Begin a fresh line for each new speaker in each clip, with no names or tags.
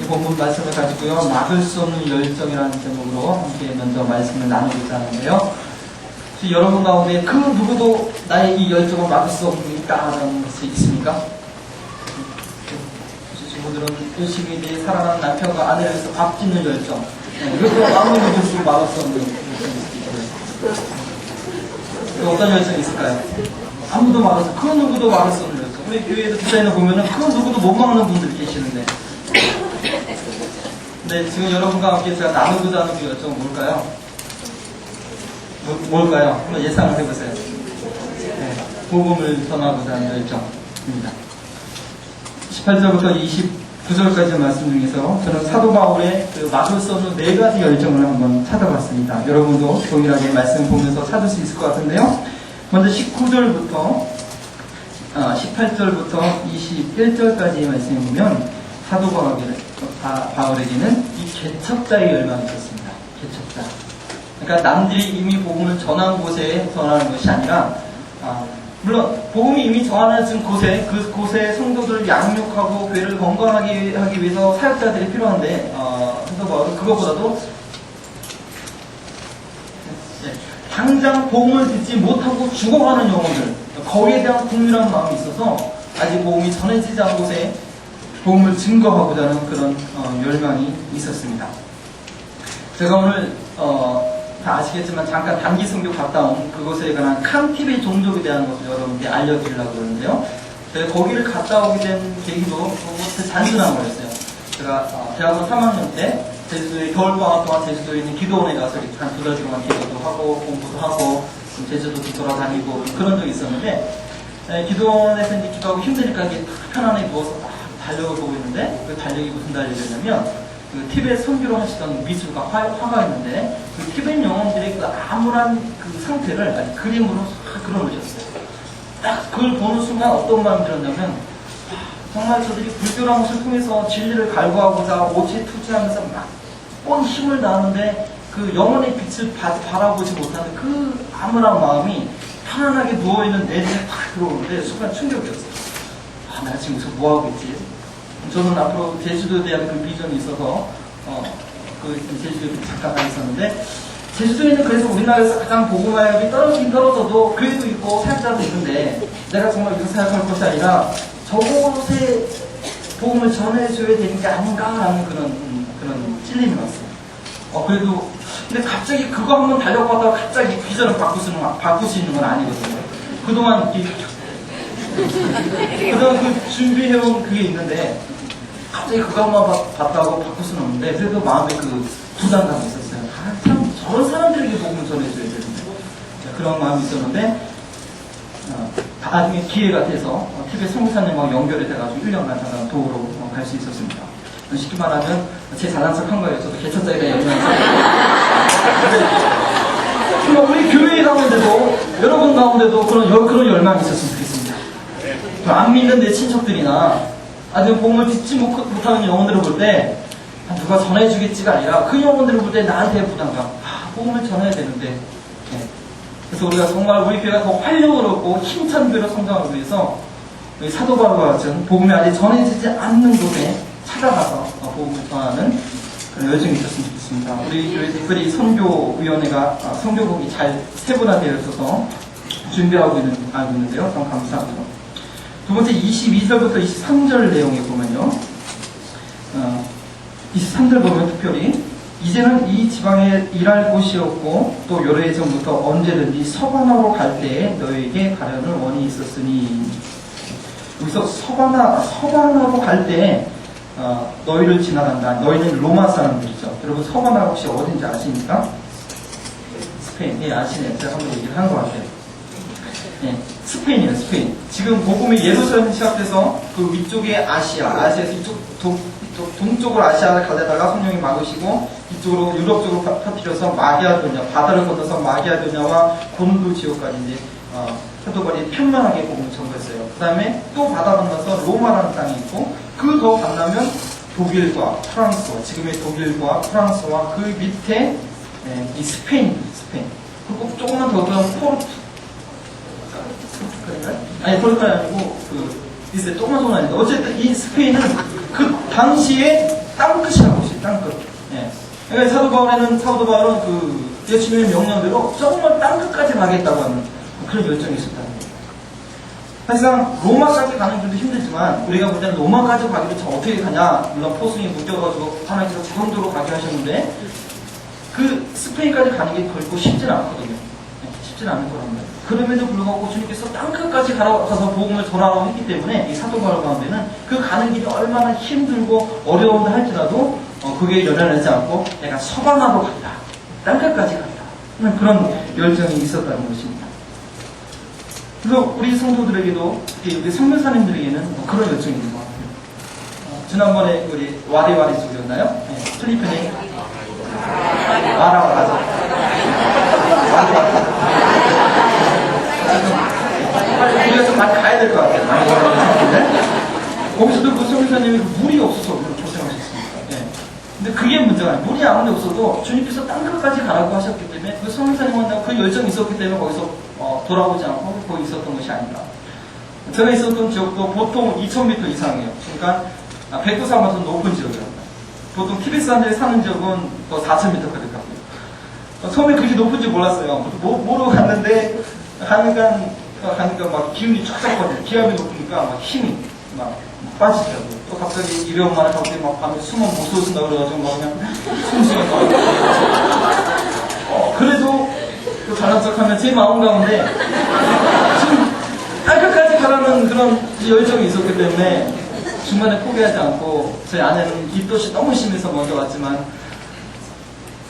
이 본문 말씀을 가지고요, 막을 수 없는 열정이라는 제목으로 함께 먼저 말씀을 나누고자 하는데요. 여러분 가운데 그 누구도 나의 이 열정을 막을 수 없다는 것이 있습니까? 친구들은 열심히 내 사랑하는 남편과 아내를 위해서 밥 짓는 열정, 이것도 아무리 누구도 막을 수 없는 열정이 있습니다. 어떤 열정이 있을까요? 아무도 막을 수, 그 누구도 막을 수 없는 열정. 우리 교회에도 디자인을 보면은 그 누구도 못 막는 분들이 계시는데, 근데 지금 여러분과 함께 제가 나누고자 하는 그 열정은 뭘까요? 뭘까요? 한번 예상을 해보세요. 네, 복음을 전하고자 하는 열정입니다. 18절부터 29절까지 말씀 중에서 저는 사도 바울의 그 막을 수 없는 4가지 열정을 한번 찾아봤습니다. 여러분도 동일하게 말씀 보면서 찾을 수 있을 것 같은데요. 먼저 19절부터 18절부터 21절까지 말씀을 보면 사도 바울에게는 이 개척자의 열망이 있었습니다. 개척자. 그러니까 남들이 이미 복음을 전한 곳에 전하는 것이 아니라, 물론 복음이 이미 전하는 곳에 그곳의 성도들을 양육하고 교회를 건강하게 하기 위해서 사역자들이 필요한데, 사도 바울은 그것보다도 당장 복음을 듣지 못하고 죽어가는 영혼들, 거기에 대한 국률한 마음이 있어서 아직 복음이 전해지지 않은 곳에 복음을 증거하고자 하는 그런 열망이 있었습니다. 제가 오늘 다 아시겠지만 잠깐 단기 선교 갔다 온 그곳에 관한 칸티베 종족에 대한 것을 여러분께 알려드리려고 그러는데요. 제가 거기를 갔다 오게 된 계기도 단순한 거였어요. 제가 대학원 3학년 때 제주도에 겨울방학 동안 제주도에 있는 기도원에 가서 한 2달 동안 기도도 하고 공부도 하고 제주도도 돌아다니고 그런 적이 있었는데, 기도원에서 이제 기도하고 힘드니까 이렇게 편안하게 누워서 달력을 보고 있는데, 그 달력이 무슨 달력이냐면 그 티벳 선교로 하시던 미술가 화가 있는데, 그 티벳 영혼들의 그 암울한 그 상태를 아주 그림으로 싹 그려놓으셨어요. 딱 그걸 보는 순간 어떤 마음이 들었냐면, 정말 저들이 불교라는 것을 통해서 진리를 갈구하고자 오치에 투지하면서 막 온 힘을 다하는데 그 영혼의 빛을 바라보지 못하는 그 암울한 마음이 편안하게 누워있는 내 눈에 탁 들어오는데 순간 충격이었어요. 내가 지금 여기서 뭐하고 있지? 저는 앞으로 제주도에 대한 그 비전이 있어서 그 제주도에 잠깐 가 있었는데, 제주도에는 그래서 우리나라에서 가장 복음화력이 떨어지긴 떨어져도 교회도 있고 사역자도 있는데, 내가 정말 여기서 사역할 것이 아니라 저곳에 복음을 전해줘야 되는 게 아닌가라는 그런 찔림이 왔어요. 그래도 근데 갑자기 그거 한번 달려가다가 갑자기 비전을 바꿀 수 있는 건 아니거든요. 그동안 그 준비해온 그게 있는데 갑자기 그것만 봤다고 바꿀 수는 없는데, 그래도 마음에 그 부담감이 있었어요. 참 저런 사람들에게 복음을 전해줘야 되는데, 그런 마음이 있었는데, 나중에 기회가 돼서 티벳 선교사님하고 연결이 돼가지고 1년간 잠깐 도우러 갈 수 있었습니다. 쉽게 말하면 제 잘난 척한 거예요. 저도 개척자에 연결해서. 우리 교회 가운데도, 여러분 가운데도 그런 열망이 있었으면 좋겠습니다. 안 믿는 내 친척들이나 아니면 복음을 듣지 못하는 영혼들을 볼 때 누가 전해주겠지가 아니라 그 영혼들을 볼 때 나한테 부담감, 복음을 전해야 되는데. 그래서 우리가 정말 우리 교회가 더 활력을 얻고 힘찬 교회로 성장하기 위해서 사도 바울과 같은 복음이 아직 전해지지 않는 곳에 찾아가서 복음을 전하는 그런 열정이 있었으면 좋겠습니다. 우리 교회 특별히 선교위원회가 선교국이 잘 세분화되어 있어서 준비하고 알고 있는데요. 참 감사합니다. 두 번째 22절부터 23절 내용에 보면요. 23절 보면 특별히 이제는 이 지방에 일할 곳이 없고 또 여러 해 전부터 언제든지 서바나로 갈 때에 너에게 가려는 원이 있었으니, 여기서 서바나로 갈 때에 너희를 지나간다. 너희는 로마 사람들이죠. 여러분 서바나 혹시 어딘지 아십니까? 스페인. 예, 아시네요. 제가 한번 얘기를 한 것 같아요. 예, 스페인이에요. 스페인. 지금 복음이 예루살렘 시작돼서 그 위쪽에 아시아에서 이쪽 동쪽으로 아시아를 가다가 성령이 막으시고 이쪽으로 유럽 쪽으로 퍼뜨려서 마게도냐, 바다를 건너서 마게도냐와 고른도 지역까지 이제 사도 바울이 편만하게 복음을 전했어요. 그 다음에 또 바다 건너서 로마라는 땅이 있고, 그 더 건너면 독일과 프랑스와, 지금의 독일과 프랑스와 그 밑에 이 스페인. 그리고 조금만 더 가면 포르투갈 아니고 있어요. 조금만 아닌데 어쨌든 이 스페인은 그 당시에 땅끝이라고 했어요. 땅끝. 예. 그러니까 사도 바울은 그 예수님의 명령대로 정말 땅끝까지 가겠다고 하는 그런 열정이 있었다는 거예요. 사실상 로마까지 가는 길도 힘들지만 우리가 볼 때는 로마까지 가기로 참 어떻게 가냐, 물론 포승이 묶여가지고 하나님께서 자동적으로 가게 하셨는데 그 스페인까지 가는 게 결코 쉽지는 않거든요. 네, 쉽지는 않을 거랍니다. 그럼에도 불구하고 주님께서 땅끝까지 가서 복음을 전하라고 했기 때문에 이 사도 바울 가운데는 그 가는 길이 얼마나 힘들고 어려운다 할지라도 그게 연연하지 않고 내가 서방하러 간다, 땅끝까지 간다, 그런 열정이 있었다는 것입니다. 그래서 우리 성도들에게도, 우리 선교사님들에게는 그런 열정이 있는 것 같아요. 지난번에 우리 와리와리 쪽이었나요? 네, 필리핀에 와라와라죠. 와리와리. 우리가 좀 많이 가야 될 것 같아요. 많이 가야 될 것 같은데. 거기서도 그 선교사님이 물이 없어서 고생하셨습니다. 네. 근데 그게 문제가 아니에요. 물이 아무리 없어도 주님께서 땅끝까지 가라고 하셨기 때문에 그 선교사님한테 그 열정이 있었기 때문에 거기서 돌아오지 않고 거기 있었던 것이 아닌가. 제가 있었던 지역도 보통 2000m 이상이에요. 그러니까 백두산보다 높은 지역이랍니다. 보통 티베트산들이 사는 지역은 또 4000m까지 가고요. 처음에 그렇게 높은지 몰랐어요. 모르고 갔는데 가니까 막 기운이 쫙쫙 빠져요. 기압이 높으니까 막 힘이 막 빠지더라고요. 또 갑자기 이병만을 갑자기 막 밤에 숨은 못 쏘신다 그래가지고 막 그냥 숨쉬는 거. 그래도 또 잘난 척하면 제 마음 가운데 지금 땅끝까지 가라는 그런 열정이 있었기 때문에 중간에 포기하지 않고, 저희 아내는 입덧이 너무 심해서 먼저 왔지만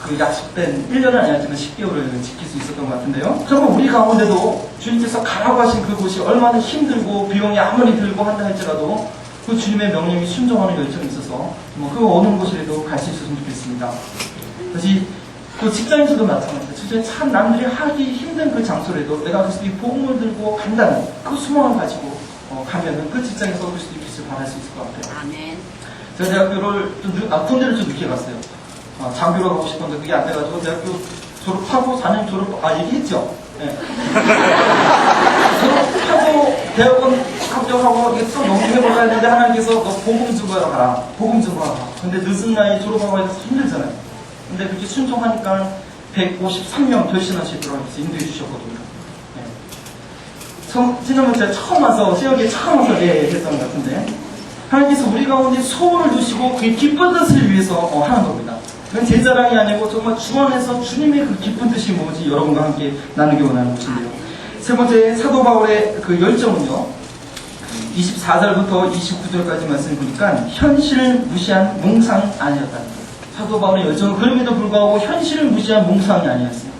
그 약속된 1년은 아니었지만 10개월을 지킬 수 있었던 것 같은데요. 정말 우리 가운데도 주님께서 가라고 하신 그곳이 얼마나 힘들고 비용이 아무리 들고 한다 할지라도 그 주님의 명령이 순종하는 열정이 있어서 그 어느 곳이라도 갈 수 있었으면 좋겠습니다. 다시 그 직장에서도 마찬가지입니다. 진짜 참 남들이 하기 힘든 그 장소라도 내가 그리스도의 복음을 들고 간다는 그 소망을 가지고 가면은 그 직장에서 그리스도의 빛을 발할 수 있을 것 같아요. 아멘. 제가 대학교를 군대를 좀 늦게 갔어요. 장교로 가고 싶었는데 그게 안 돼가지고 대학교 졸업하고 4년 얘기했죠. 네. 졸업하고 대학원 합격하고 이게 또 넘겨볼라 했는데 하나님께서 너 복음 증거하러 가라. 복음 증거하러 가. 근데 늦은 나이에 졸업하고 해서 힘들잖아요. 근데 그렇게 순종하니까 153명 결신할 수 있도록 인도해 주셨거든요. 네. 지난번 제가 처음 와서, 시역에 처음 와서 했던 것 같은데, 하나님께서 우리 가운데 소원을 두시고 그 기쁜 뜻을 위해서 하는 겁니다. 그건 제 자랑이 아니고 정말 주 안에서 주님의 그 기쁜 뜻이 뭔지 여러분과 함께 나누기 원하는 것인데요. 세 번째, 사도 바울의 그 열정은요, 24절부터 29절까지 말씀을 보니까 현실을 무시한 몽상이 아니었다는 거예요. 사도 바울의 열정은 그럼에도 불구하고 현실을 무시한 몽상이 아니었어요.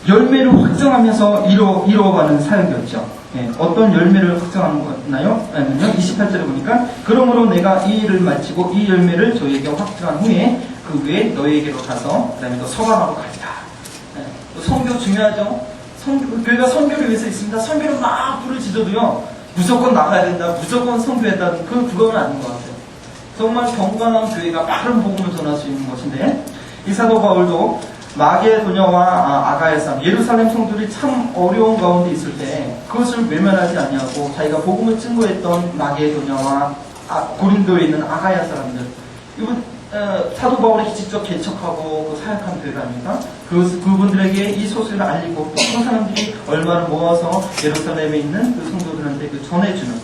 열매를 확정하면서 이루어가는 사역이었죠. 네, 어떤 열매를 확정하는 거였나요? 아니면요, 28절에 보니까 그러므로 내가 이 일을 마치고 이 열매를 저에게 확정한 후에 그 후에 너희에게로 가서 그 다음에 또 서방하러 가리라. 네, 또 선교 중요하죠. 교회가 선교를 위해서 있습니다. 선교를 막 부르짖어도요, 무조건 나가야 된다, 무조건 선교해야 된다, 그건 아닌 것 같아요. 정말 경건한 교회가 빠른 복음을 전할 수 있는 것인데, 이 사도 바울도 마게도냐와 아가야 사람, 예루살렘 성도들이 참 어려운 가운데 있을 때 그것을 외면하지 아니하고 자기가 복음을 증거했던 마게도냐와 고린도에 있는 아가야 사람들, 이분 사도 바울이 직접 개척하고 사역한 교회가 아닙니까? 그분들에게 이 소식을 알리고 또 그 사람들이 얼마를 모아서 예루살렘에 있는 그 성도들한테 전해주는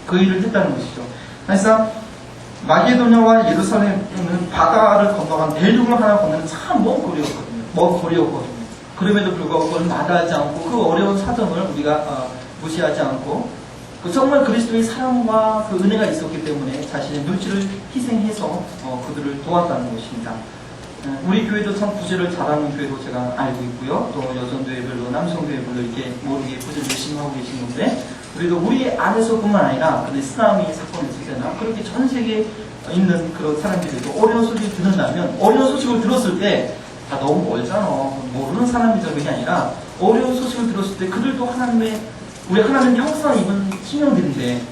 그 일을 했다는 것이죠. 사실상 마게도냐와 예루살렘은 바다를 건너간 대륙을 하나 건너는 참 먼 거리였거든요. 그럼에도 불구하고 그걸 마다하지 않고 그 어려운 사정을 우리가 무시하지 않고 정말 그리스도의 사랑과 그 은혜가 있었기 때문에 자신의 물질을 희생해서 그들을 도왔다는 것입니다. 우리 교회도 참 구제를 잘하는 교회도 제가 알고 있고요. 또 여성교회별로 남성교회별로 이렇게 모르게 구제를 열심히 하고 계신 건데, 우리도 우리 안에서뿐만 아니라 근데 쓰나미 사건이 있을 때나 그렇게 전 세계에 있는 그런 사람들도 어려운 소식을 듣는다면, 어려운 소식을 들었을 때 다 너무 멀잖아, 모르는 사람이죠. 그게 아니라 어려운 소식을 들었을 때 그들도 우리 하나님 형상 입은 신령들인데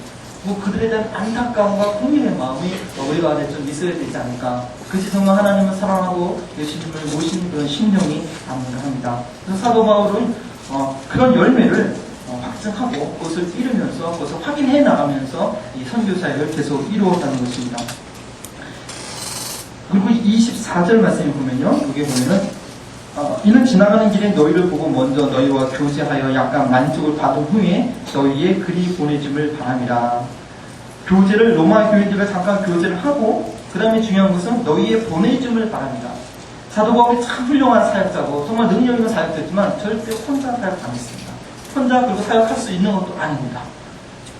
그들에 대한 안타까움과 국민의 마음이 우리가 안에 좀 있어야 되지 않을까. 그것이 정말 하나님을 사랑하고 예수님을 모시는 그런 심령이 아닌가 합니다. 그래서 사도 바울은 그런 열매를 확증하고 그것을 이루면서 그것을 확인해 나가면서 이 선교 사역을 계속 이루었다는 것입니다. 그리고 24절 말씀에 보면요, 여기 보면은 이는 지나가는 길에 너희를 보고 먼저 너희와 교제하여 약간 만족을 받은 후에 너희의 그리 보내줌을 바랍니다. 교제를 로마 교인들과 잠깐 교제를 하고 그 다음에 중요한 것은 너희의 보내줌을 바랍니다. 사도 바울이 참 훌륭한 사역자고 정말 능력 있는 사역자지만 절대 혼자 사역 안 했습니다. 혼자 그리고 사역할 수 있는 것도 아닙니다.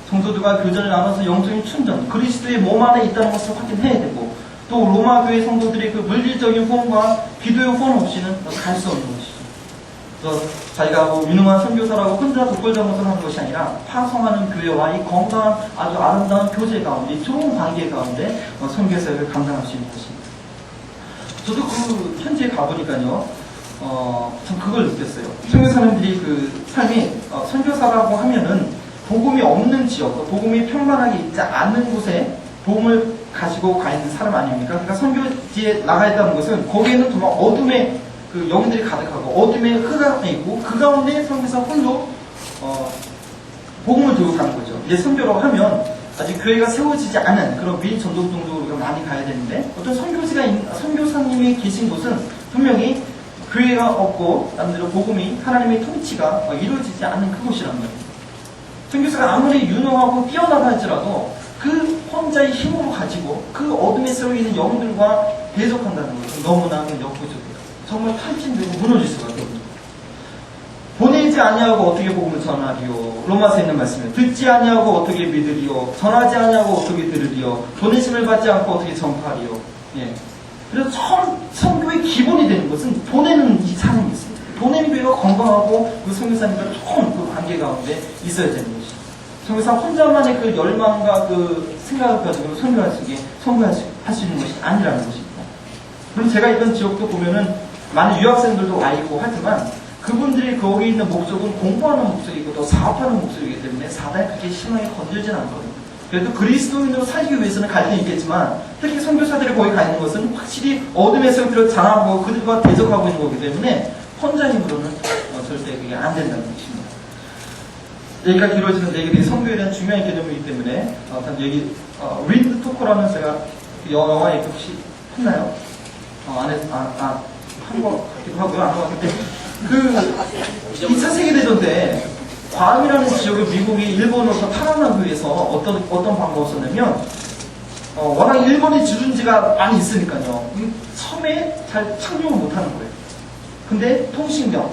성도들과 교제를 나눠서 영적인 충전, 그리스도의 몸 안에 있다는 것을 확인해야 되고 또 로마 교회 성도들의 그 물질적인 후원과 기도의 후원 없이는 갈 수 없는 것이죠. 그래서 자기가 뭐 유능한 선교사라고 혼자 독불장군을 하는 것이 아니라 파송하는 교회와 이 건강한 아주 아름다운 교제 가운데 좋은 관계 가운데 선교사역을 감당할 수 있는 것입니다. 저도 그 현지에 가보니까요, 전 그걸 느꼈어요. 선교사님들이 그 삶이 선교사라고 하면은 복음이 없는 지역, 복음이 평만하게 있지 않는 곳에 복음을 가지고 가 있는 사람 아닙니까? 그러니까 선교지에 나가 있다는 것은 거기에는 정말 어둠의 그 영들이 가득하고 어둠의 흑암에 있고 그 가운데 선교사 홀로 복음을 들고 가는 거죠. 이제 선교라고 하면 아직 교회가 세워지지 않은 그런 미인 전도 정도 우리가 많이 가야 되는데 어떤 선교사님이 계신 곳은 분명히 교회가 없고 남들의 복음이 하나님의 통치가 이루어지지 않는 그곳이란 말이에요. 선교사가 아무리 유능하고 뛰어나다 할지라도 그 혼자의 힘으로 가지고 그 어둠에 썰어 있는 영들과 대적한다는 것은 너무나 역부족이에요. 정말 탈진되고 무너질 수가 없거든요. 보내지 아니하고 어떻게 복음을 전하리요. 로마서에 있는 말씀이에요. 듣지 아니하고 어떻게 믿으리요. 전하지 아니하고 어떻게 들으리요. 보내심을 받지 않고 어떻게 전파하리요. 예. 그래서 처음 선교의 기본이 되는 것은 보내는 이 사람이 있습니다. 보내는 교회가 건강하고 그 선교사님과 좋은 그 관계 가운데 있어야 되는 것이죠. 선교사 혼자만의 그 열망과 그 생각을 가지고 선교할 수 있는 것이 아니라는 것입니다. 그리고 제가 있던 지역도 보면은 많은 유학생들도 와 있고 하지만 그분들이 거기 있는 목적은 공부하는 목적이고 또 사업하는 목적이기 때문에 사단이 그렇게 심하게 건들지는 않거든요. 그래도 그리스도인으로 살기 위해서는 갈등이 있겠지만 특히 선교사들이 거기 가 있는 것은 확실히 어둠의 성질을 장악하고 그들과 대적하고 있는 거기 때문에 혼자 힘으로는 절대 그게 안 된다는 것입니다. 얘기가 길어지는데 이게 선교에 대한 중요한 개념이기 때문에 여기 윈드 토커라는 제가 영화 얘기 혹시 했나요? 한 거 같기도 하고요. 안 한 거 같은데 그 2차 세계대전 때 괌이라는 지역을 미국이 일본으로서 탈환하기 위해서 어떤 방법을 썼냐면 워낙 일본의 주둔지가 많이 있으니까요. 섬에 잘 착륙을 못하는 거예요. 근데 통신병,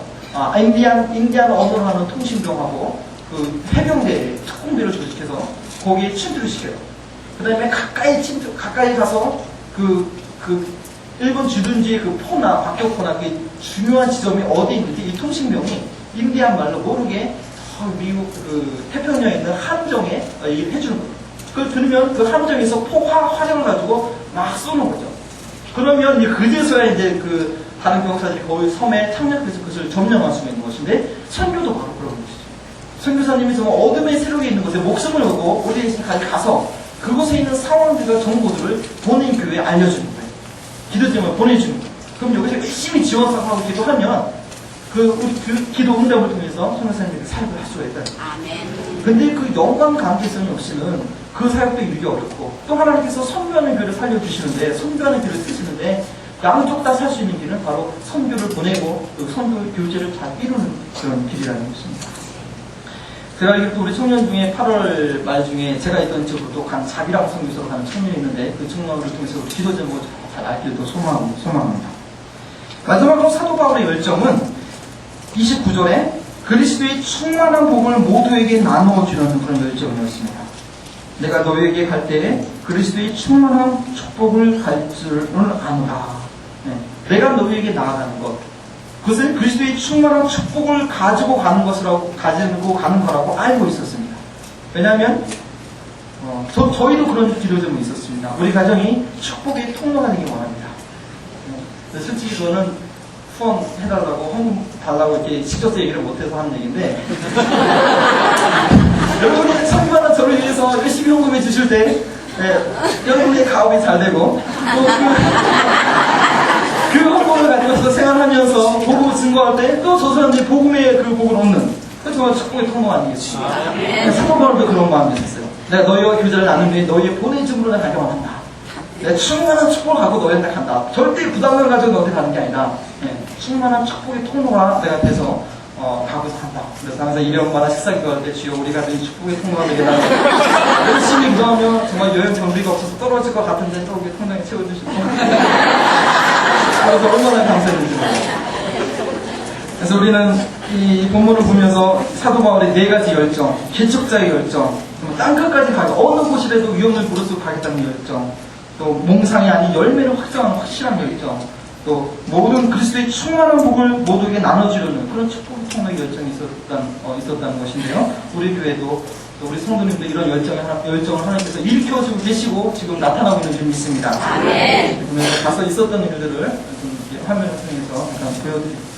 인디안 언어로 하는 통신병하고 그 해병대 특공대를 조직해서 거기에 침투를 시켜요. 그 다음에 가까이 가서 그 일본 주둔지의 그 포나 박격포나 그 중요한 지점이 어디 있는지 이 통신병이 인디안 말로 모르게 미국 그 태평양에 있는 함정에 얘기를 해주는 거예요. 그걸 들으면 그 함정에서 화력을 가지고 막 쏘는 거죠. 그러면 이제 그제서야 이제 그 다른 병사들이 거의 섬에 착륙해서 그것을 점령할 수 있는 것인데 선교도 바로 그런 것이죠. 선교사님이 정말 어둠의 세력에 있는 곳에 목숨을 걸고 어디에까지 가서 그곳에 있는 상황들과 정보들을 본인 교회에 알려주는 거예요. 기도팀을 보내주는 거예요. 그럼 여기서 열심히 지원사하고 기도하면 그 기도 응답을 통해서 선교사님에게 사역을 할 수가 있다는 거예요. 아멘. 근데 그 연관 관계성이 없이는 그 사역도 이루기 어렵고 또 하나님께서 선교하는 교회를 살려주시는데 선교하는 교회를 쓰시는데 양쪽 다 살 수 있는 길은 바로 선교를 보내고 그 선교 교제를 잘 이루는 그런 길이라는 것입니다. 제가 이렇게 우리 청년 중에 8월 말 중에 제가 있던 지역으로 간 자비랑 선교소로 가는 청년이 있는데 그 청년을 통해서 기도 제목을 잘 알기를 소망합니다. 마지막으로 사도 바울의 열정은 29절에 그리스도의 충만한 복을 모두에게 나누어 주려는 그런 열정이었습니다. 내가 너희에게 갈 때에 그리스도의 충만한 축복을 갈 줄을 아노라. 내가 너희에게 나아가는 것, 그것은 그리스도의 충만한 축복을 가지고 가는 거라고 알고 있었습니다. 왜냐하면 저희도 그런 기도점이 있었습니다. 우리 가정이 축복의 통로가 되기 원합니다. 솔직히 저는 후원해달라고 헌금 달라고 이렇게 직접 얘기를 못해서 하는 얘기인데 여러분이 선교하는 저를 위해서 열심히 헌금해 주실 때 여러분의 가업이 잘 되고 또 그 헌금을 가지고서 생활하면서 복음을 증거할 때 또 저 사람들이 복음의 그 복을 얻는 그 정말 축복의 통로 아니겠습니까? 사도 바울도 그런 마음이 있었어요. 내가 너희와 교제를 나눈 뒤에 너희의 보내줌으로 나 가져간다. 내가 충만한 축복을 갖고 너희한테 간다. 절대 부담을 가지고 너한테 가는 게 아니다. 충만한 축복의 통로가 내가 돼서 가고 산다. 그래서 항상 1년마다 식사 기도할 때 주여 우리가 이 축복의 통로가 되게 달라. 열심히 기도하면 정말 여행 경비가 없어서 떨어질 것 같은데 또 우리 통장에 채워주시고 그래서 얼마나 감사했는지 몰라요. 그래서 우리는 이 본문을 보면서 사도 바울의 4가지 열정, 개척자의 열정, 땅끝까지 가고 어느 곳이라도 위험을 무릅쓰고 가겠다는 열정, 또 몽상이 아닌 열매를 확정하는 확실한 열정, 또 모든 그리스도의 충만한 복을 모두에게 나눠주려는 그런 축복의 통로의 열정이 있었다는 것인데요. 우리 교회도 또 우리 성도님도 이런 열정을 하나님께서 일깨워주고 계시고 지금 나타나고 있는 줄 믿습니다. 그러면 가서 있었던 일들을 좀 화면을 통해서 잠깐 보여드리겠습니다.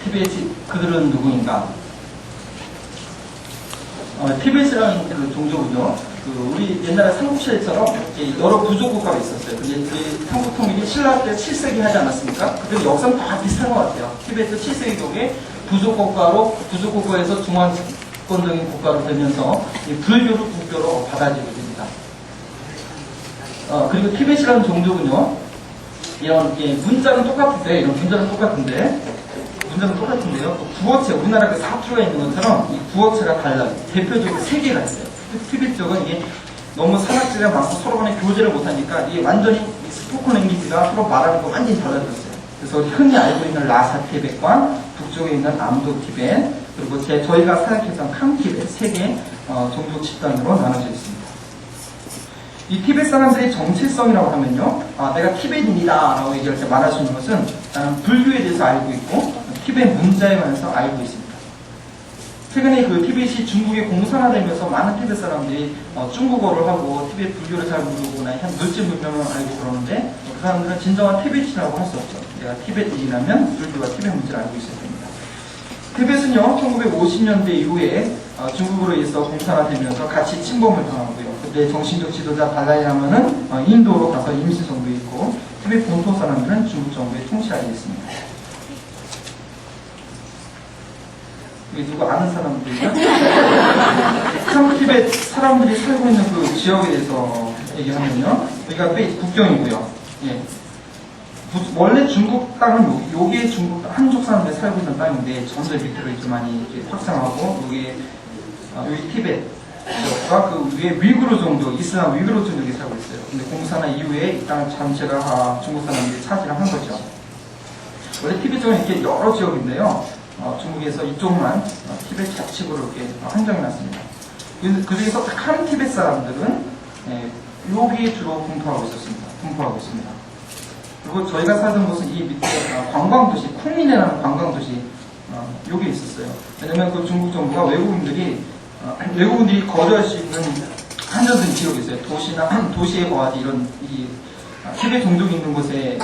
티베트 그들은 누구인가? 티베트라는 그 종족은요, 우리 옛날에 삼국시대처럼 여러 부족 국가가 있었어요. 근데 우리 한국 통일이 신라 때 7세기 하지 않았습니까? 그때 역사는 다 비슷한 것 같아요. 티베트 7세기 쪽에 부족 국가에서 중화권적인 국가로 되면서 불교를 국교로 받아들이게 됩니다. 그리고 티베트라는 종족은요, 이런 문자는 똑같은데요. 구어체, 우리나라 그 사투리가 있는 것처럼 이 구어체가 달라요. 대표적으로 3개가 있어요. 티베트 쪽은 이게 너무 산악지가 많고 서로 간에 교제를 못하니까 이게 완전히 스포큰 랭귀지가 서로 말하는 거 완전히 달라졌어요. 그래서 흔히 알고 있는 라사 티벳과 북쪽에 있는 암도 티벳, 그리고 저희가 사역했던 캉 티벳 3개 종족 집단으로 나눠져 있습니다. 이 티벳 사람들의 정체성이라고 하면요, 내가 티벳인이다 라고 얘기할 때 말할 수 있는 것은 나는 불교에 대해서 알고 있고 티벳 문자에 관해서 알고 있습니다. 최근에 그 티벳이 중국에 공산화되면서 많은 티벳 사람들이 중국어를 하고 티벳 불교를 잘 모르거나 한 물질 문명을 알고 그러는데 그 사람들은 진정한 티벳이라고 할 수 없죠. 내가 티벳인이라면 불교와 티벳 문자를 알고 있어야 됩니다. 티벳은요, 1950년대 이후에 중국으로 인해서 공산화되면서 같이 침범을 당하고요. 그때 정신적 지도자 달라이라마는 인도로 가서 임시정부에 있고 티벳 본토 사람들은 중국 정부에 통치하게 됐습니다. 누구 아는 사람들이요? 티벳 사람들이 살고 있는 그 지역에 대해서 얘기하면요, 여기가 국경이고요. 원래 중국 땅은 여기에 중국 한족 사람들이 살고 있는 땅인데 점점 밑으로 이렇게 많이 이렇게 확장하고 여기 티벳과 그 위에 위구르 종족, 이슬람 위구르 종족이 살고 있어요. 근데 공산화 이후에 이 땅 전체가 중국 사람들이 차지를 한 거죠. 원래 티벳 쪽은 이렇게 여러 지역인데요. 중국에서 이쪽만 티벳 자치구로 이렇게 한정해놨습니다. 그 중에서 한 티벳 사람들은 여기에 주로 분포하고 있습니다. 그리고 저희가 살던 곳은 이 밑에 관광도시, 쿵민이라는 관광도시 여기 있었어요. 왜냐면 그 중국 정부가 외국인들이 거주할 수 있는 한정된 지역이 있어요. 도시에 거하지 이런 티벳 종족이 있는 곳에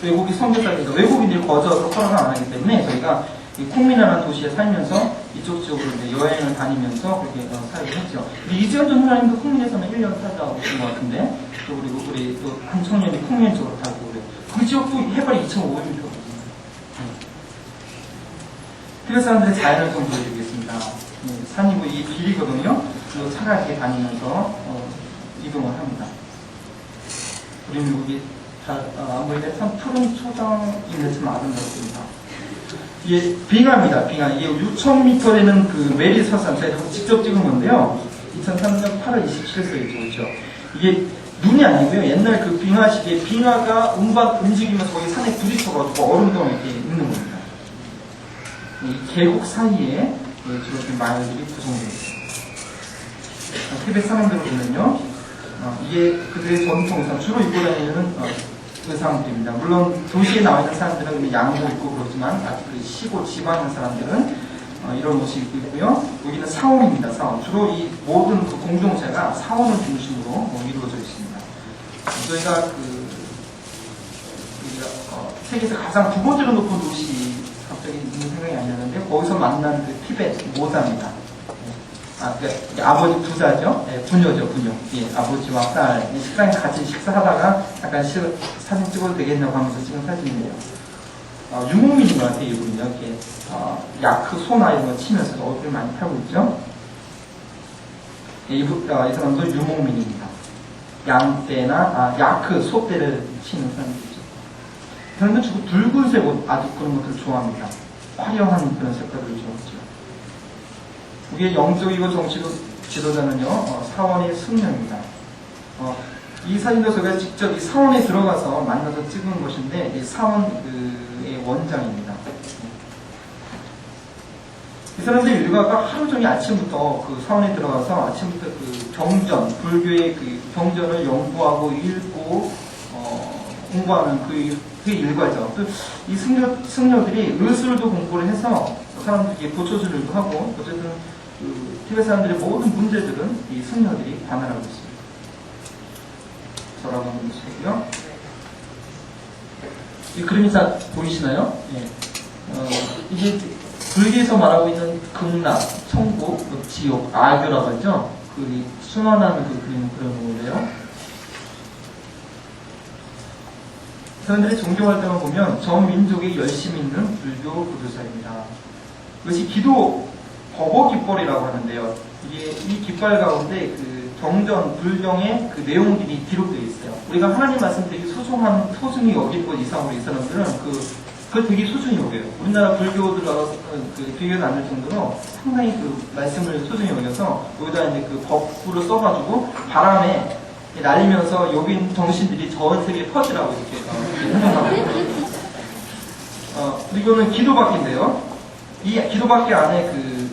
외국인 선교사들도 외국인들이 거주하도록 허락을 안 하기 때문에 저희가 이 콩민이라는 도시에 살면서 이쪽 지역으로 이제 여행을 다니면서 그렇게 살게 했죠. 우리 이지현전 후라님도 콩민에서는 1년 살다 오신 것 같은데, 또 그리고 우리 또 한 청년이 콩민 쪽으로 가고 그래요. 그 지역도 해발이 2,500m거든요. 티벳 사람들의 자연을 좀 보여드리겠습니다. 산이고 이 길이거든요. 그리고 차가 이렇게 다니면서 이동을 합니다. 우리는 여기 아무래도 참 푸른 초장이 참 아름답습니다. 이게 빙하입니다. 빙하. 이게 6,000m 되는 그 메리 설산, 제가 직접 찍은 건데요. 2003년 8월 27일에 찍었죠. 이게 눈이 아니고요. 옛날 그 빙하 시기에 빙하가 운반 움직이면서 거기 산에 부딪혀가지고 얼음덩이 이렇게 있는 겁니다. 이 계곡 사이에 주로 마을들이 구성되어 있습니다. 티벳 사람들을 보면요. 이게 그들의 전통 의상, 주로 입고 다니는 의상들입니다. 물론 도시에 나와 있는 사람들은 양복 입고 그렇지만 아직 그 시골 지방에 있는 사람들은 이런 옷을 입고 있고요. 여기는 사원입니다. 사원. 주로 이 모든 그 공동체가 사원을 중심으로 이루어져 있습니다. 저희가 세계에서 가장 두 번째로 높은 도시 갑자기 있는 생각이 안 나는데 거기서 만난 그 티베트 모사입니다. 아버지 부자죠. 부녀죠, 부녀. 아버지와 딸 식당에 같이 식사하다가 잠깐 사진 찍어도 되겠냐고 하면서 찍은 사진이에요. 유목민인 것 같아요, 이분은요. 이렇게 야크 소나 이런 거 치면서 어디를 많이 팔고 있죠. 이 사람도 유목민입니다. 양떼나 야크 소떼를 치는 사람들이죠. 이 사람도 주로 붉은색 옷 아주 그런 것들을 좋아합니다. 화려한 그런 색깔을 좋아하죠. 이게 영적이고 정치로 지도자는요, 사원의 승려입니다. 이 사진도 제가 직접 이 사원에 들어가서 만나서 찍은 것인데, 이 사원의 원장입니다. 이 사람들의 일과가 하루 종일 아침부터 그 사원에 들어가서 아침부터 그 경전, 불교의 그 경전을 연구하고 읽고, 공부하는 그 일과죠. 또 이 승려들이 의술도 공부를 해서 사람들에게 고쳐주는 일도 하고, 어쨌든 티베트 사람들의 모든 문제들은 이 승려들이 관할하고 있습니다. 저라고 한번 보시고요. 이 그림이 다 보이시나요? 이게 불교에서 말하고 있는 극락, 천국, 지옥, 악유라고 하죠. 그 순환하는 그 그림을 그려놓은데요. 사람들의 종교 활동을 보면 전 민족이 열심히 있는 불교 구조사입니다. 이것이 기도 법어 깃벌이라고 하는데요. 이게 이 깃발 가운데 그 경전, 불경의 그 내용들이 기록되어 있어요. 우리가 하나님 말씀 되게 소중히 여길 것 이상으로 이 사람들은 그걸 되게 소중히 여겨요. 우리나라 불교들하고 비교는 안 될 정도로 상당히 그 말씀을 소중히 여겨서 여기다 이제 그 법구를 써가지고 바람에 날리면서 여기 정신들이 전 세계에 퍼지라고 이렇게 해석하고 그리고는 기도받기인데요. 이 기도받기 안에 그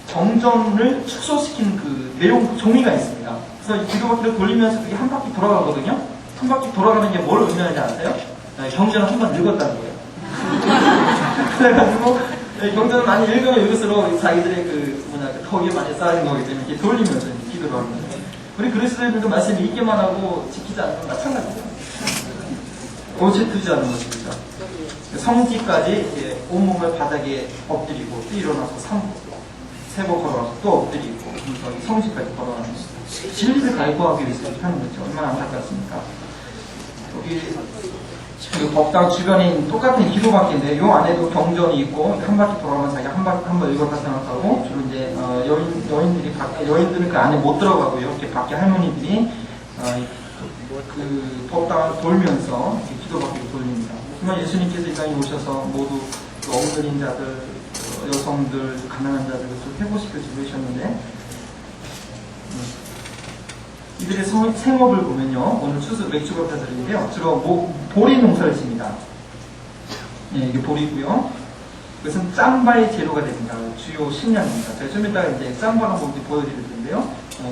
정전을 축소시킨 그 내용 종이가 있습니다. 그래서 이 기도받기를 돌리면서 그게 한 바퀴 돌아가거든요. 한 바퀴 돌아가는 게 뭘 의미하는지 아세요? 경전을 한 번 읽었다는 거예요. 그래가지고 경전을 많이 읽으면 읽을수록 자기들의 덕이 많이 쌓이는 거기 때문에 이렇게 돌리면서 기도를 하는 거예요. 우리 그리스도인들도 말씀 읽기만 하고 지키지 않는 건 마찬가지죠. 오직 않는 것입니다. 성지까지 이렇게 온몸을 바닥에 엎드리고 또 일어나서 3번 걸어가서 또 엎드리고 성지까지 걸어가는 것입니다. 진리를 갈구하기 위해서 이렇게 하는 거죠. 얼마나 안타깝습니까? 여기 그 법당 주변인 똑같은 기도밖인데 요 안에도 경전이 있고 한 바퀴 돌아가면 자기가 한 번 읽었다 생각하고 주로 이제 여인들은 그 안에 못 들어가고요. 이렇게 밖에 할머니들이 그 법당을 돌면서 기도받기를 돌립니다. 하지만 예수님께서 이 땅에 오셔서 모두 그 엉들인 자들, 여성들, 가난한 자들을 회복시켜 주셨는데 이들의 생업을 보면요. 오늘 맥주가 드리는데요. 주로 보리 농사를 집니다. 이게 보리고요. 그것은 짬바의 재료가 됩니다. 주요 식량입니다. 제가 좀 이따가 이제 짬바를 한번 보여드릴 텐데요.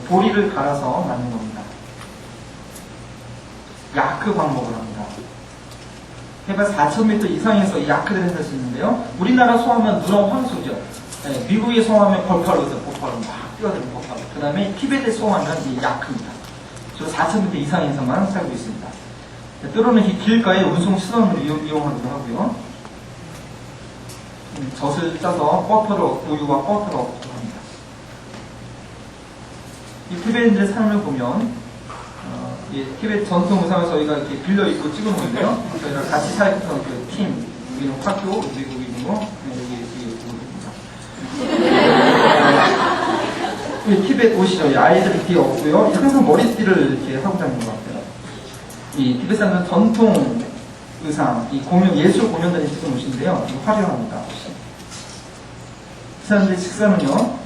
보리를 갈아서 만든 겁니다. 야크 방목을 합니다. 해발 4,000m 이상에서 야크를 해서 있는데요. 우리나라 소하면 누런 황소죠. 미국에 소하면 벌파로죠. 벌파로 막 뛰어드는 벌파로. 그 다음에 티베트에 소하면 이 야크입니다. 주로 4,000m 이상에서만 살고 있습니다. 때로는 길가에 운송 수단으로 이용하기도 하고요. 젖을 짜서 우유와 버터로 얻기도 합니다. 이 티베트인들의 삶을 보면 티베트 전통 의상을 저희가 이렇게 빌려 입고 찍은 건데요. 저희가 같이 살았던 그 팀, 여기는 화교, 미국인이고 여기 티베트 옷이죠. 아이들이 뒤에 없고요. 항상 머리띠를 이렇게 하고 다니는 것 같아요. 이 티베트 사람들은 전통 의상, 이 예술 공연단이 찍은 옷인데요. 이거 화려합니다. 이 사람들의 식사는요,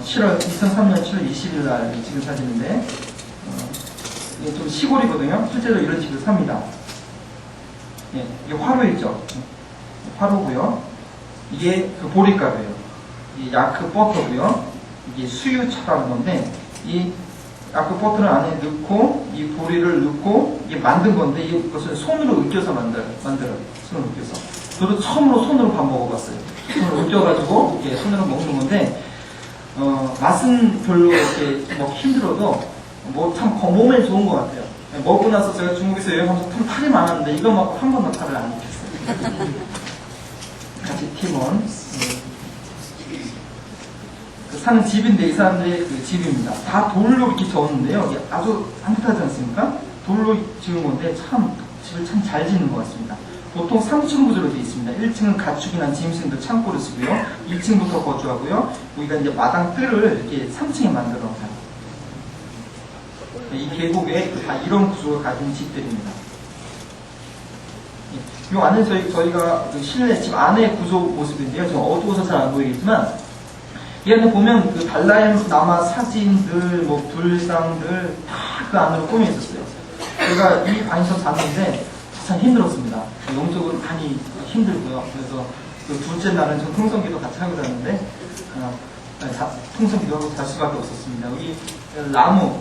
2003년 7월 20일 날 찍은 사진인데, 이게 좀 시골이거든요. 실제로 이런 집을 삽니다. 이게 화로있죠. 화로고요. 이게 그 보리가루예요. 이 야크 버터고요. 이게 수유차라는 건데, 이 야크 버터를 안에 넣고, 이 보리를 넣고, 이게 만든 건데, 이것을 손으로 으깨서 만들어요. 손으로 으깨서. 저도 처음으로 손으로 밥 먹어봤어요. 손으로 으깨가지고, 이렇게 손으로 먹는 건데, 맛은 별로 이렇게 먹기 힘들어도, 참 몸에 좋은 것 같아요. 먹고 나서 제가 중국에서 여행하면서 탈이 많았는데 이거 먹고 한 번도 탈을 안 입혔어요. 같이 팀원. 사는 집인데 이 사람들의 그 집입니다. 다 돌로 이렇게 지었는데요. 이게 아주 산뜻하지 않습니까? 돌로 지은 건데 참 집을 참 잘 짓는 것 같습니다. 보통 3층 구조로 되어 있습니다. 1층은 가축이나 짐승들 창고를 쓰고요. 2층부터 거주하고요. 여기가 이제 마당 뜰을 이렇게 3층에 만들어 놓아요. 이 계곡에 다 이런 구조를 가진 집들입니다. 이 안에 저희가 그 실내 집 안의 구조 모습인데요. 좀 어두워서 잘 안 보이겠지만 이 안에 보면 그 달라임 남아 사진들, 뭐 불상들 다 그 안으로 꾸며 있었어요. 제가 이 방에서 잤는데 참 힘들었습니다. 영적으로 많이 힘들고요. 그래서 그 둘째 날은 전 통성기도 같이 하고 잤는데 통성기도 하고 잘 수밖에 없었습니다. 여기 나무,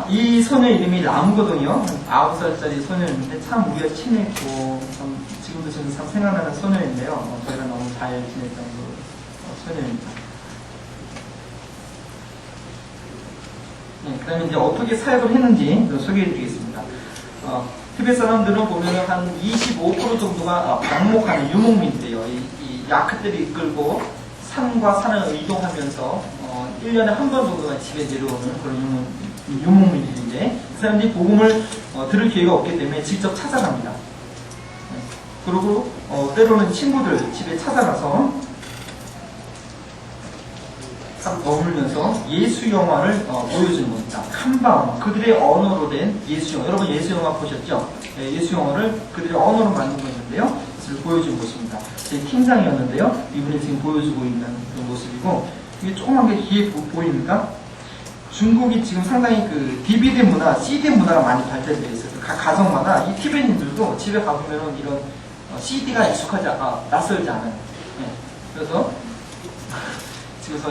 이 소녀 이름이 라무거든요. 9살짜리 소녀였는데 참 우리가 친했고 지금도 저는 참 생각나는 소녀인데요. 저희가 너무 잘 지냈던 그 소녀입니다. 네, 그 다음에 이제 어떻게 사역을 했는지 소개해 드리겠습니다. 티베트 사람들은 보면 한 25% 정도가 방목하는 유목민들이에요. 이 야크들이 이끌고 산과 산을 이동하면서 1년에 한 번 정도가 집에 내려오는 그런 유목민들인데 그 사람들이 복음을 들을 기회가 없기 때문에 직접 찾아갑니다. 그리고 때로는 친구들 집에 찾아가서 머물면서 예수 영화를 보여주는 겁니다. 한방 그들의 언어로 된 예수 영화. 여러분 예수 영화 보셨죠? 네, 예수 영화를 그들의 언어로 만든 거였는데요. 그것을 보여준 모습입니다. 제 팀장이었는데요. 이분이 지금 보여주고 있는 그런 모습이고 이게 조그만 게 뒤에 보입니까? 중국이 지금 상당히 그 DVD 문화, CD 문화가 많이 발달되어 있어요. 각 가정마다 이 티베트인들도 집에 가보면 이런 CD가 익숙하지 낯설지 않아요. 네, 그래서 그래서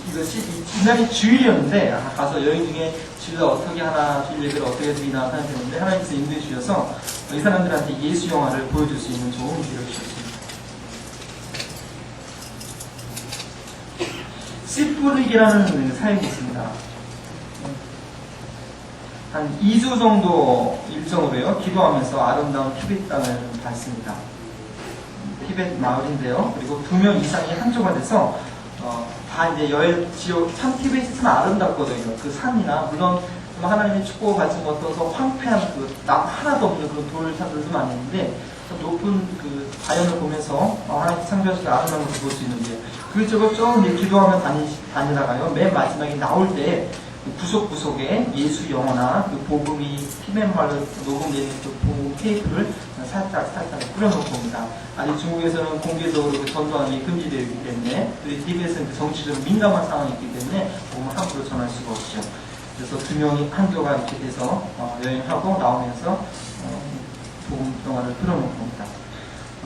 이것이 지난해 주일이었는데 가서 여행 중에 주일 어떻게 하나, 주일 예배를 어떻게 드리나 생각했는데 하나님께서 인도해 주셔서 이 사람들한테 예수 영화를 보여줄 수 있는 좋은 기회를 주셨습니다. 씨뿌릭이라는 사역이 있습니다. 한 2주 정도 일정으로요 기도하면서 아름다운 티베트 땅을 봤습니다. 티베트 마을인데요. 그리고 2명 이상이 한조가 돼서 다 이제 여행 지역 참 티베트 참 아름답거든요. 그 산이나 물론 하나님의 축복을 받지 못해서 황폐한 그 하나도 없는 그런 돌산들도 많이 있는데 높은 그 자연을 보면서 하나님 창조하신 아름다운 것을 볼 수 있는데 그쪽을 좀 이제 기도하며 다니다가요 맨 마지막에 나올 때 구석구석에 예수 영어나 그 복음이 티베트말로 녹음된 그 복음 테이프를 살짝 뿌려놓고 옵니다. 아직 중국에서는 공개적으로 그 전도하는 게 금지되어 있기 때문에 또 티베트에서는 그 정치적으로 민감한 상황이 있기 때문에 복음을 함부로 전할 수가 없죠. 그래서 2명이 한조가 이렇게 돼서 여행하고 나오면서 복음 동화를 틀어놓고 옵니다.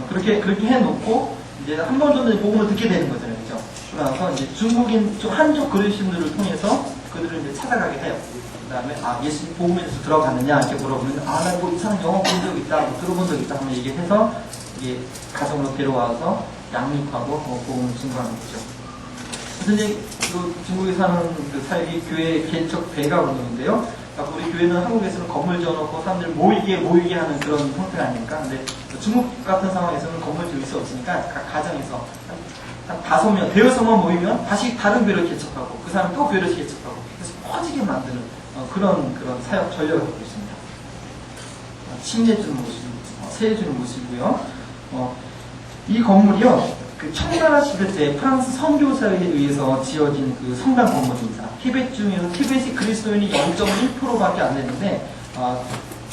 그렇게 해놓고 이제 한 번 정도 복음을 듣게 되는 거잖아요, 그죠? 그러나서 이제 중국인 한족 그리스도인들을 통해서 그들을 이제 찾아가게 해요. 그 다음에 예수님 복음에서 들어갔느냐 이렇게 물어보면 나 뭐 이상한 영어 본 적 있다, 뭐 들어본 적 있다 하면 얘기해서 이게 가정으로 데려와서 양육하고 복음을 증거하는 거죠. 그래서 이제 그 중국에 사는 그 사역이 교회 개척 배가 운동인데요. 그러니까 우리 교회는 한국에서는 건물 지어놓고 사람들 모이게 하는 그런 형태가 아닙니까? 근데 중국 같은 상황에서는 건물 지을 수 없으니까 각 가정에서 한 5명, 6명 모이면 다시 다른 교회를 개척하고 그 사람 또 교회를 개척하고 그래서 퍼지게 만드는 그런 사역 전략을 갖고 있습니다. 침례주는 모습, 세례주는 모습이고요. 이 건물이요. 그 청나라 시대 때 프랑스 선교사에 의해서 지어진 그 성당 건물입니다. 티베트 중에서 티베트 그리스도인이 0.1%밖에 안 되는데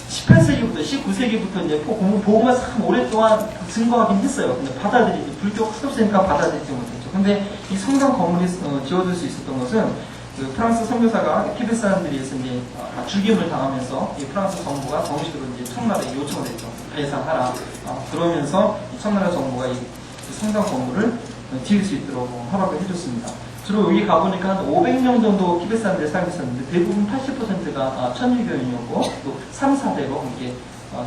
18세기부터 19세기부터 이제 복음을 참 오랫동안 증거하긴 했어요. 근데 불교 흡수니까 받아들이지 못했죠. 근데 이 성당 건물이 지어질 수 있었던 것은 그 프랑스 선교사가 티베트 사람들이 해서 이제 죽임을 당하면서 이 프랑스 정부가 정식으로 이제 청나라에 요청을 했죠. 배상하라. 그러면서 이 청나라 정부가 이 성당 건물을 지을 수 있도록 허락을 해줬습니다. 주로 여기 가보니까 한 500명 정도 티베트 사람들이 살고 있었는데 대부분 80%가 천주교인이었고 또 3, 4대로 이게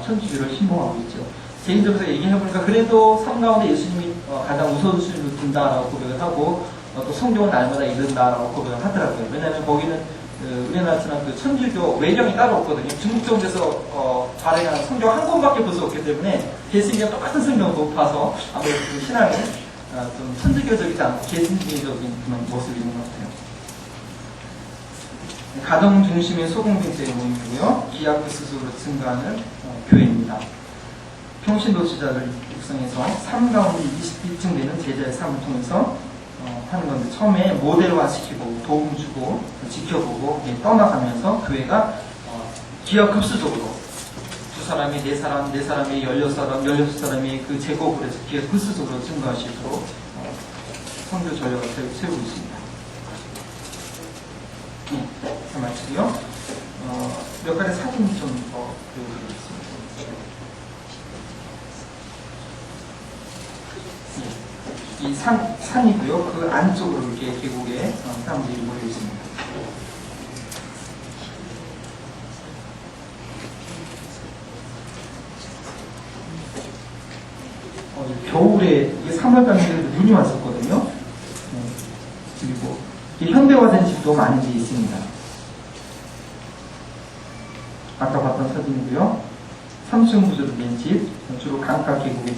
천주교를 신봉하고 있죠. 개인적으로 얘기해보니까 그래도 삶 가운데 예수님이 가장 우선순위로 둔다라고 고백을 하고 또 성경은 날마다 읽는다라고 고백을 하더라고요. 왜냐하면 거기는 우리나라처럼 그 천주교 외경이 따로 없거든요. 중국 정부에서 발행한 성경 한 권밖에 볼 수 없기 때문에 개신교와 똑같은 성경을 못 봐서 아무래도 그 신앙이 좀 천주교적이지 않고 개신교적인 그런 모습이 있는 것 같아요. 가정 중심의 소공동체의 모임이고요. 기하급 수술로 증가하는 교회입니다. 평신도시자를 육성해서 삶 가운데 21층 되는 제자의 삶을 통해서 하는 건데, 처음에 모델화 시키고 도움 주고 지켜보고 떠나가면서 교회가 기하급수적으로 두 사람이 네 사람, 네 사람이 16사람, 16사람이 그 제곱을 해서 기하급수적으로 증가할 수 있도록 선교 전략을 세우고 있습니다. 네, 마치고요. 몇 가지 사진 좀 더 보여드리겠습니다. 네, 이 산이고요. 그 안쪽으로 이렇게 계곡에 사람들이 모여 있습니다. 겨울에 이게 3월달인데 눈이 왔었거든요. 그리고 현대화된 집도 많이 있습니다. 아까 봤던 사진이고요. 3층 구조로 된 집, 주로 강가 계곡에.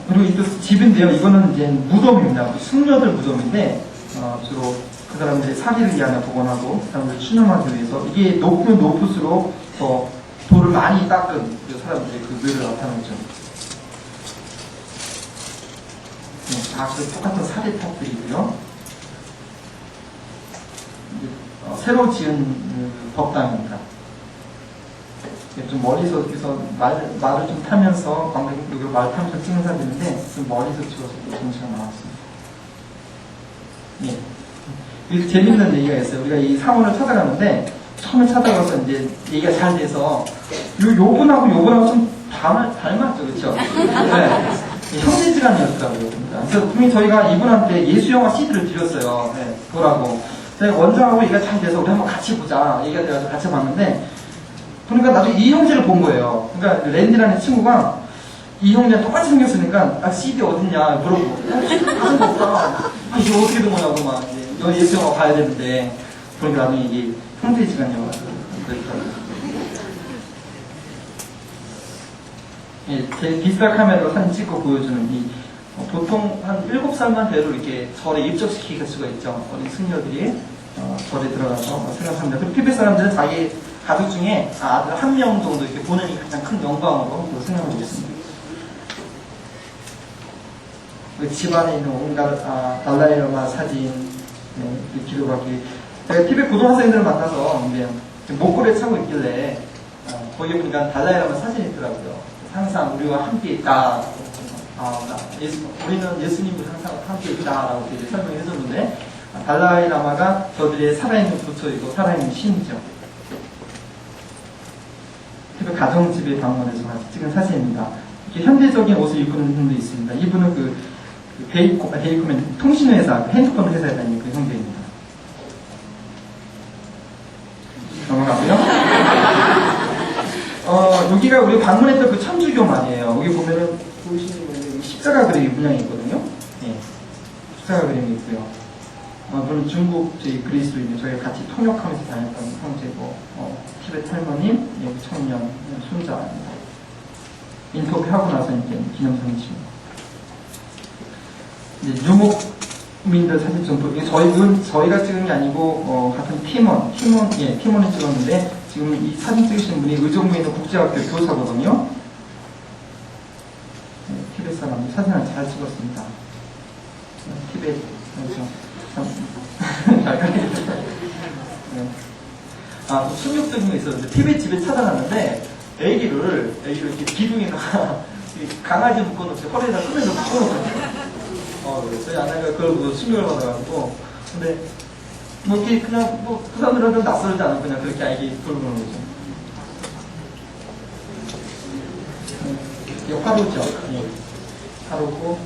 그리고 이 집인데요. 이거는 이제 무덤입니다. 승려들 무덤인데, 주로 그 사람들의 사기를 위하여 복원하고, 그 사람들을 추념하기 위해서, 이게 높으면 높을수록 더 돌을 많이 닦은 그 사람들의 그 뇌를 나타내죠. 다 똑같은 사대탑들이고요. 새로 지은 법당입니다. 좀 멀리서 말을 좀 타면서 관객들로 말 타면서 찍는 사진인데 좀 멀리서 찍어서 정치가 나왔습니다. 예. 여기서 재밌는 얘기가 있어요. 우리가 이 사원을 찾아가는데 처음에 찾아가서 이제 얘기가 잘 돼서 요분하고 요분하고 좀 닮았죠, 그렇죠? 네. 형제지간이었더라고요. 그래서 분명히 저희가 이분한테 예수영화 CD를 드렸어요. 네, 보라고. 제가 원장하고 얘기가 잘 돼서 우리 한번 같이 보자. 얘기가 돼서 같이 봤는데, 그러니까 나중에 이 형제를 본 거예요. 그러니까 랜디라는 친구가 이 형제랑 똑같이 생겼으니까, CD 어딨냐 물어보고, 다른 거 없다. 이거 어떻게 된 거냐고 막, 이제 예수영화 봐야 되는데, 그러니까 나중에 이게 형제지간이어가지고, 그랬더라고요. 예, 제 디지털 카메라로 사진 찍고 보여주는 보통 한 7살만 돼도 이렇게 절에 입적시킬 수가 있죠. 어린 승려들이 절에 들어가서 생각합니다. 그리고 티베트 사람들은 자기 가족 중에 아들 한 명 정도 이렇게 보는 게 가장 큰 영광으로 생각하고 있습니다. 집안에 있는 온갖 달라이라마 사진 기록하기. 제가 티베트 고등학생들을 만나서 목걸이를 차고 있길래 거기 보니까 달라이라마 사진이 있더라고요. 항상 우리와 함께 있다. 우리는 예수님과 항상 함께 있다라고 이제 설명을 해줬는데, 달라이 라마가 저들의 살아있는 부처이고 살아있는 신이죠. 그리고 가정집에 방문해서 찍은 사진입니다. 이렇게 현대적인 옷을 입고 있는 분도 있습니다. 이분은 그 베이코맨 통신회사, 핸드폰 회사에 다니는 그 형제입니다. 넘어가고요. 여기가 우리 방문했던 그 천주교 말이에요. 여기 보면은 보시면 십자가 그림이 문양이 있거든요. 예, 십자가 그림이 있고요. 물론 중국 그리스도인들 저희가 같이 통역하면서 다녔던 형제고, 티베트 할머님, 여기 청년 손자입니다. 인터뷰하고 나서 이제 기념사진 찍습니다. 이제 유목민들 사진 좀 보여드릴게요. 저희가 찍은 게 아니고 같은 팀원이 찍었는데. 지금 이 사진 찍으신 분이 의정부에 있는 국제학교 교사거든요. 네, 티베트 사람 사진을 잘 찍었습니다. 티베트 네. 충격적인 게 있었는데 티베트 집에 찾아갔는데 애기를 이렇게 기둥에다가 강아지 묶어놓고 허리에다 끈에서 묶어놓고 저희 아내가 그걸 보고 충격을 받아가지고, 근데 이렇게 그냥 그 사람들한테 낯설지 않고 그냥 그렇게 아이기 돌고 그러는 거죠. 이게 화로죠. 화로고,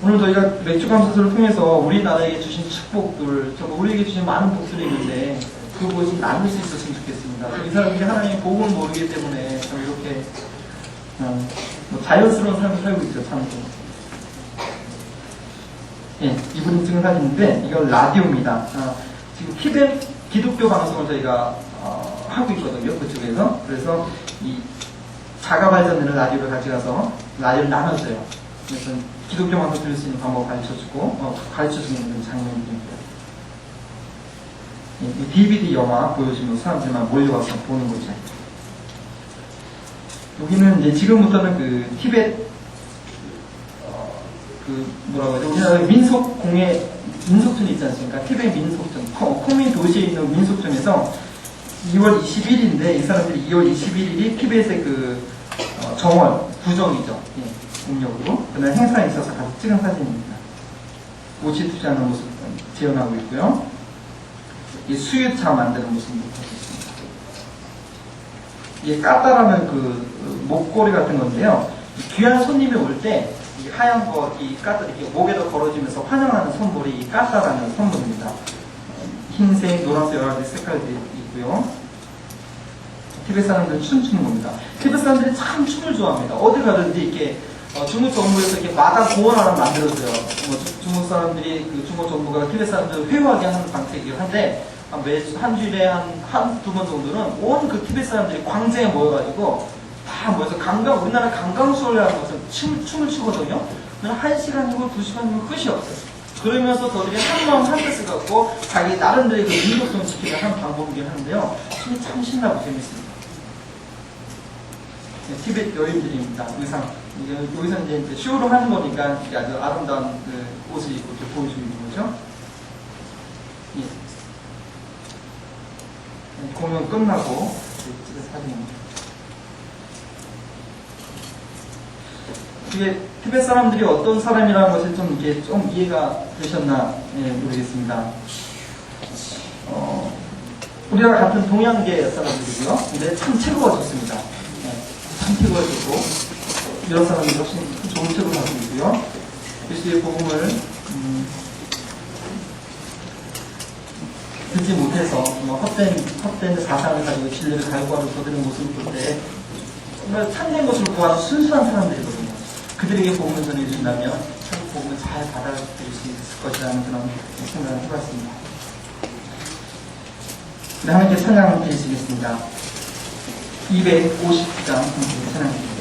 오늘 저희가 맥주 감사소를 통해서 우리나라에게 주신 축복들, 우리에게 주신 많은 복들이 있는데 그것을 좀 나눌 수 있었으면 좋겠습니다. 이 사람들이 하나님의 복음을 모르기 때문에 이렇게 자연스러운 삶을 살고 있죠. 참. 예, 이분이 찍은 사진인데 이건 라디오입니다. 지금 티벳 기독교 방송을 저희가 하고 있거든요. 그쪽에서. 그래서 이 자가 발전되는 라디오를 가져가서 라디오를 나눠줘요. 그래서 기독교 방송 들을 수 있는 방법을 가르쳐주는 그런 장면들입니다. 이 DVD 영화 보여주면 사람들만 몰려와서 보는 거죠. 여기는 이제 지금부터는 그 티벳 뭐라고 하죠? 우리나라 민속촌 있지 않습니까? 티벳 민속촌, 코미 도시에 있는 민속촌에서 2월 20일인데 이 사람들이 2월 21일이 티벳의 정월, 구정이죠. 음력으로. 그날 행사에 있어서 가서 찍은 사진입니다. 옷이 투자하는 모습 재현하고 있고요. 이 수유차 만드는 모습도 볼수 있습니다. 이게 까따라는 목걸이 같은 건데요. 귀한 손님이 올 때 이 하얀 거, 이 까따 이렇게 목에다 걸어주면서 환영하는 선물이 이 까따라는 선물입니다. 흰색, 노란색 여러 가지 색깔들이 있고요. 티벳 사람들은 춤추는 겁니다. 티벳 사람들이 참 춤을 좋아합니다. 어디 가든지 이렇게 중국 정부에서 이렇게 마당 공원 하나 만들었어요. 중국 사람들이 중국 정부가 티벳 사람들을 회유하게 하는 방식이긴 한데 매주 한 주일에 한두 번 정도는 온 티벳 사람들이 광장에 모여가지고 다 모여서 우리나라 강강수월이라는 것은 춤을 추거든요. 1시간이고 2시간이고 끝이 없어요. 그러면서 저들이 한마음 한뜻을 갖고 자기 나름대로 민족성을 지키는 한 방법이긴 한데요. 춤이 참 신나고 재밌습니다. 티벳 여인들입니다. 의상. 여기서 이제 쇼로 하는 거니까 아주 아름다운 옷을 입고 이렇게 보여주는 거죠. 예. 공연 끝나고 찍은 사진입니다. 이게 티벳 사람들이 어떤 사람이라는 것이 좀 이해가 되셨나 모르겠습니다. 우리와 같은 동양계 사람들이고요. 근데 참 체구가 좋습니다. 참 체구가 좋고 이런 사람들이 훨씬 좋은 체구를 가지고 있고요. 그리스도의 복음을 듣지 못해서 헛된 사상을 가지고 진리를 갈구하는 그들의 모습을 볼 때 정말 참된 것을 구하는 순수한 사람들이거든요. 그들에게 복음을 전해준다면 참 복음을 잘 받아들일 수 있을 것이라는 그런 생각을 해봤습니다. 네, 하나님께 찬양을 드리시겠습니다. 250장 찬양입니다.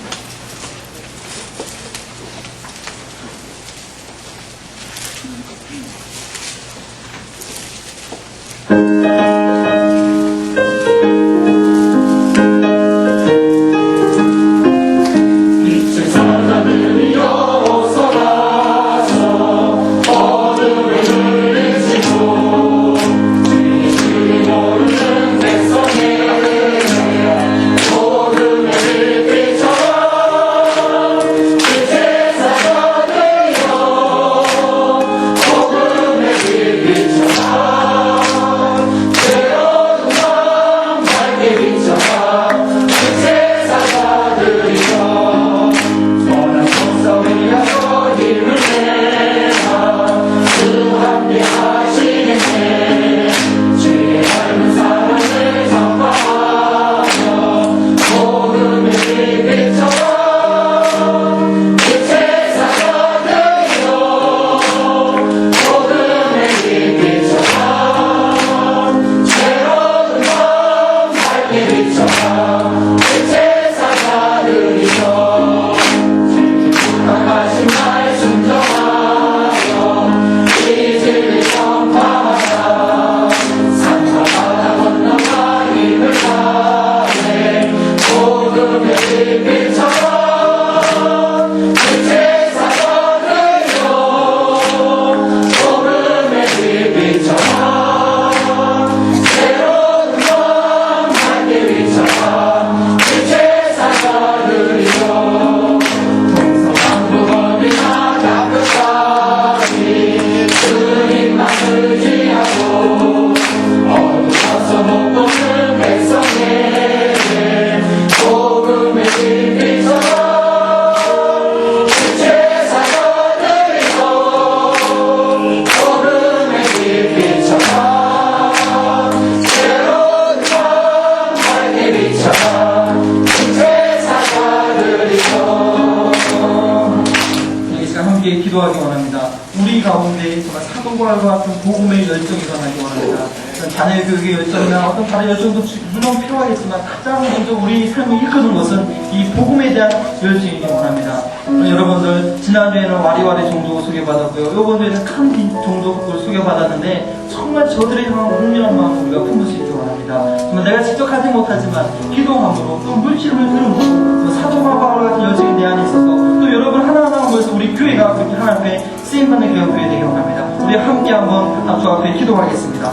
기도하기 원합니다. 우리 가운데 정말 사도과 같은 복음의 열정이 일어나기 원합니다. 자녀의 교육의 열정이나 어떤 다른 열정도 물론 필요하겠지만 가장 먼저 우리 삶을 이끄는 것은 이 복음에 대한 열정이기 원합니다. 여러분들 지난주에는 와리와리 종족 소개받았고요. 이번 주에는 칸디 종족을 소개받았는데 정말 저들의 향한 공연한 마음을 우리가 품을 수 있기 원합니다. 정말 내가 직접 하지 못하지만 기도함으로 또 물질을 흐름으로 사도와 바울 같은 열정이 내 안에 있어서 또 여러분 하나하나 모여서 우리 교회가 그렇게 하나님 앞에 쓰임받는 교회가 되기 원합니다. 우리 함께 한번 주 앞에 기도하겠습니다.